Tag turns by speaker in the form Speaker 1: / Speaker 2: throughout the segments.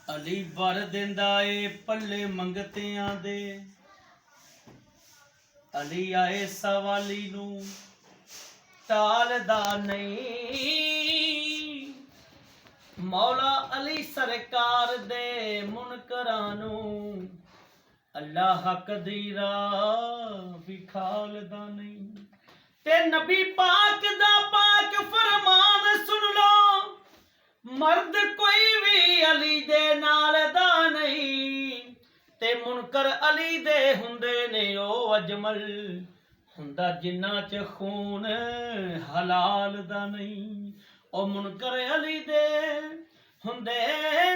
Speaker 1: अली बर दिंदा ए पल्ले मंगतियां दे, अली आए सवाली नू टालदा नहीं। मौला अली सरकार दे मुनकरां नू अल्लाह हक दी राह विखालदा नहीं। ते नबी पाक दा पाक फरमान सुन लो, मर्द कोई भी अली दे नाल दा नहीं। ते मुनकर अली दे हुंदे ने ओ अजमल, हुंदा जिन्ना च खून हलाल दा नहीं। ओ मुनकर अली दे हुंदे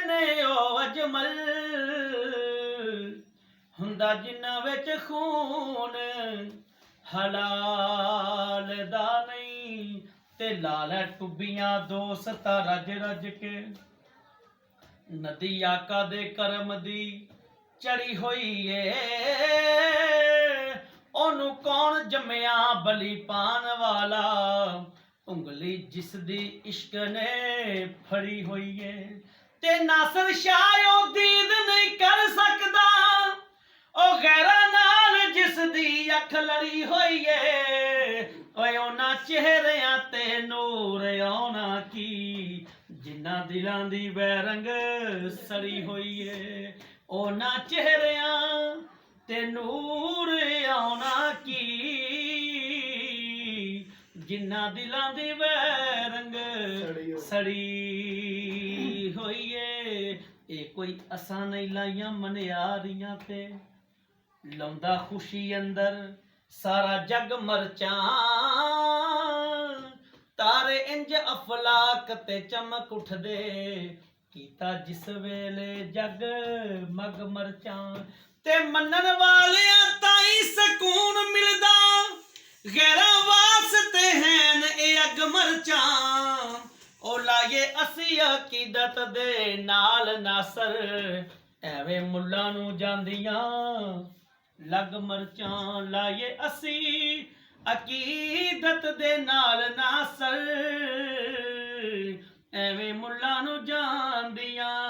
Speaker 1: ने ओ अजमल, हुंदा जिन्ना विच खून हलाल दा नहीं। ते लाल टुबियां दोस्त रज रज के, नदी आका दे करम दी चढ़ी होई ए। ओनू कौन जम्मिया बली पान वाला, उंगली जिस दी इश्क ने फड़ी होई है। ते नासर शाह ओ दीद नहीं कर सकदा, ओ गैरा नाल जिस दी अख लड़ी होई है। ओए ओना चेहरियां ते नूर आउना की, जिन्ना दिलां दी बैरंग सड़ी होई है। ओना चेहरियां ते नूर आउना की, जिन्ना दिलां दी बैरंग सड़ी होई है। ए कोई असां नहीं लाइयां मनियारियां ते, लौंदा खुशी अंदर सारा जग मरचां। तारे इंज अफलाक ते चमक उठदे, कीता जिस वेले जग मग मरचां। ते मनन वालियां ताई सकून मिलदा, गैरां वास्ते हैन ए अग मरचां। ओ लाए असी अकीदत दे नाल नासर, एवें मुल्लां नू जांदियां लग मरचां। लाए असी अकीदत दे नाल नासर, एवें मुल्लां नू जांदियां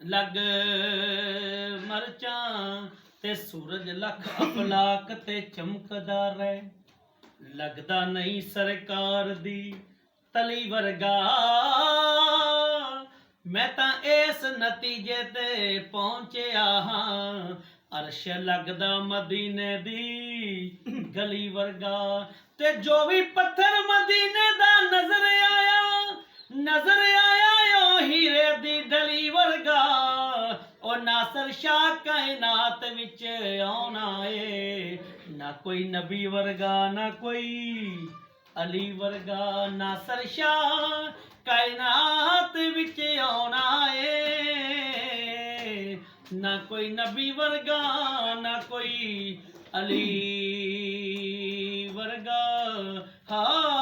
Speaker 1: लग मरचां। ते सूरज लख अफलाक ते चमकदा रहे, लगदा नहीं सरकार दी तली वर्गा। मैं तां इस नतीजे ते पहुंचिया हां, अर्श लगदा मदीने दी गली वर्गा। ते जो भी पत्थर मदीने दा नजर आया ओ हीरे दी डली वर्गा। ओ नासर शाह कायनात विच आउना ए, ना कोई नबी वर्गा ना कोई अली वर्गा। नासर शाह कायनात विच आउना ए, ना कोई नबी वर्गा ना कोई अली वर्गा। हाँ।